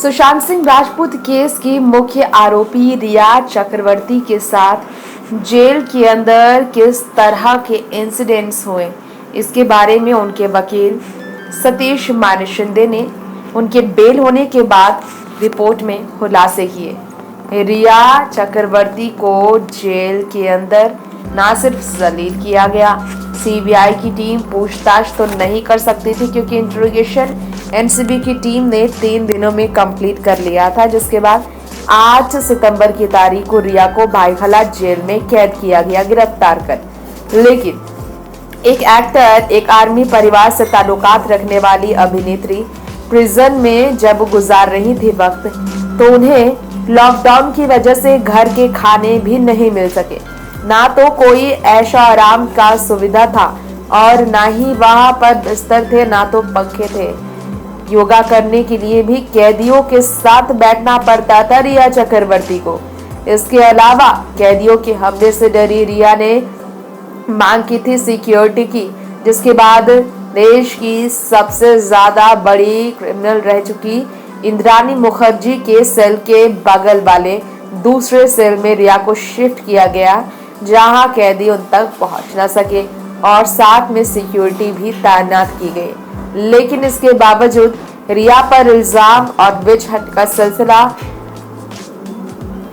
Sushant Singh Rajput case की मुख्य आरोपी रिया चक्रवर्ती के साथ जेल के अंदर किस तरह के इंसिडेंट्स हुए, इसके बारे में उनके वकील सतीश मानिशिंदे ने उनके बेल होने के बाद रिपोर्ट में खुलासे किए। रिया चक्रवर्ती को जेल के अंदर न सिर्फ जलील किया गया, सीबीआई की टीम पूछताछ तो नहीं कर सकती थी क्योंकि इंट्रोगेशन एनसीबी की टीम ने 3 दिनों में कंप्लीट कर लिया था, जिसके बाद 8 सितंबर की तारीख को रिया को भाईखला जेल में कैद किया गया गिरफ्तार कर। लेकिन एक एक्टर, एक आर्मी परिवार से ताल्लुकात रखने वाली अभिनेत्री प्रिजन में जब गुजार रही थी वक्त, तो उन्हें लॉकडाउन की वजह से घर के खाने भी नहीं मिल सके, ना तो कोई ऐशो आराम का सुविधा था और ना ही वहां पर बिस्तर थे, ना तो पंखे थे। योगा करने के लिए भी कैदियों के साथ बैठना पड़ता था रिया चक्रवर्ती को। इसके अलावा कैदियों के हमले से डरी रिया ने मांग की थी सिक्योरिटी की, जिसके बाद देश की सबसे ज्यादा बड़ी क्रिमिनल रह चुकी इंद्राणी मुखर्जी के सेल के बगल वाले दूसरे सेल में रिया को शिफ्ट किया गया, जहां कैदी उन तक पहुंच न सके और साथ में सिक्योरिटी भी तैनात की गई। लेकिन इसके बावजूद रिया पर इल्जाम और विच हंट का सिलसिला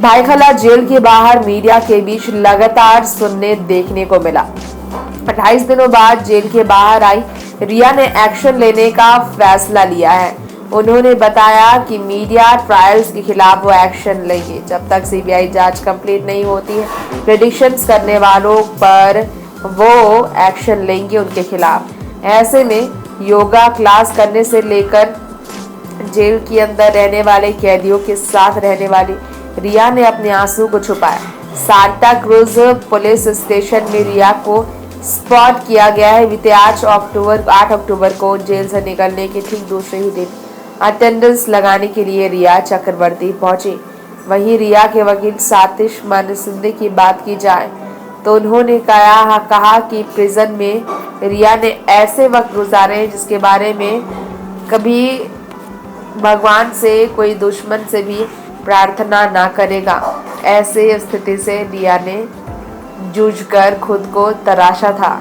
भाईखला जेल के बाहर मीडिया के बीच लगातार सुनने देखने को मिला। 28 दिनों बाद जेल के बाहर आई रिया ने एक्शन लेने का फैसला लिया है। उन्होंने बताया कि मीडिया ट्रायल्स के खिलाफ वो एक्शन लेंगे जब तक सीबीआई जांच कंप्लीट नहीं होती है। प्रेडिक्शंस करने वालों पर वो एक्शन लेंगे उनके खिलाफ। ऐसे में योगा क्लास करने से लेकर जेल के अंदर रहने वाले कैदियों के साथ रहने वाली रिया ने अपने आंसू को छुपाया। सांता क्रूज पुलिस स्टेशन में रिया को स्पॉट किया गया है। बीते 8 अक्टूबर को जेल से निकलने के ठीक दूसरे ही दिन अटेंडेंस लगाने के लिए रिया चक्रवर्ती पहुंची। वहीं रिया के वकील सतीश मानिशिंदे की बात की जाए तो उन्होंने कहा कि प्रिजन में रिया ने ऐसे वक्त गुजारे हैं जिसके बारे में कभी भगवान से, कोई दुश्मन से भी प्रार्थना ना करेगा। ऐसे स्थिति से रिया ने जूझकर खुद को तराशा था।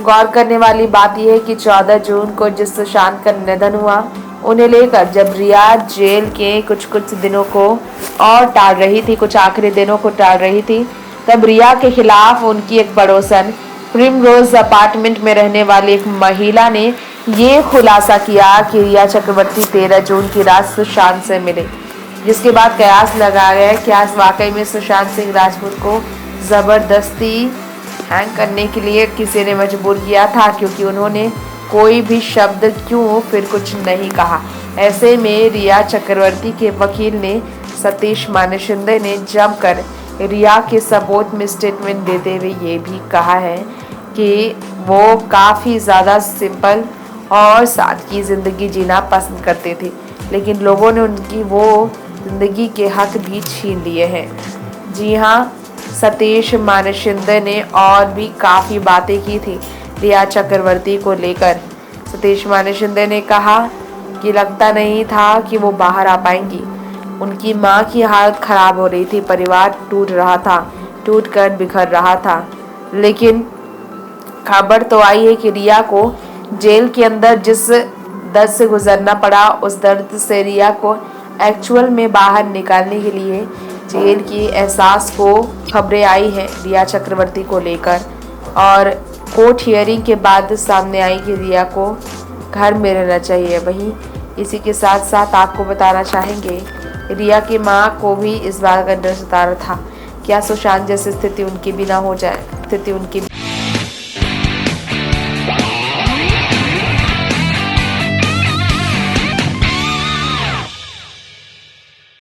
गौर करने वाली बात यह है कि 14 जून को जिस सुशांत का निधन हुआ, उन्हें लेकर जब रिया जेल के कुछ दिनों को और टाल रही थी, कुछ आखिरी दिनों को टाल रही थी, तब रिया के खिलाफ उनकी एक पड़ोसन प्रिमरोज अपार्टमेंट में रहने वाली एक महिला ने ये खुलासा किया कि रिया चक्रवर्ती 13 जून की रात सुशांत से मिले, जिसके बाद कयास लगाया गया कि आज वाकई में सुशांत सिंह राजपूत को जबरदस्ती हैंग करने के लिए किसी ने मजबूर किया था, क्योंकि उन्होंने कोई भी शब्द क्यों फिर कुछ नहीं कहा। ऐसे में रिया चक्रवर्ती के वकील ने सतीश मानिशिंदे ने जमकर रिया के सपोर्ट में स्टेटमेंट देते हुए ये भी कहा है कि वो काफ़ी ज़्यादा सिंपल और सादगी ज़िंदगी जीना पसंद करते थे, लेकिन लोगों ने उनकी वो ज़िंदगी के हक भी छीन लिए हैं। जी हाँ, सतीश मानिशिंदे ने और भी काफ़ी बातें की थी रिया चक्रवर्ती को लेकर। सतीश मानिशिंदे ने कहा कि लगता नहीं था कि वो बाहर आ पाएंगी। उनकी मां की हालत खराब हो रही थी, परिवार टूट रहा था, टूट कर बिखर रहा था। लेकिन खबर तो आई है कि रिया को जेल के अंदर जिस दर्द से गुजरना पड़ा, उस दर्द से रिया को एक्चुअल में बाहर निकालने के लिए जेल की एहसास को खबरें आई हैं रिया चक्रवर्ती को लेकर। और कोर्ट हियरिंग के बाद सामने आई कि रिया को घर में रहना चाहिए। वहीं इसी के साथ साथ आपको बताना चाहेंगे, रिया की मां को भी इस बात का डर सता रहा था क्या सुशांत जैसी स्थिति उनकी भी ना हो जाए।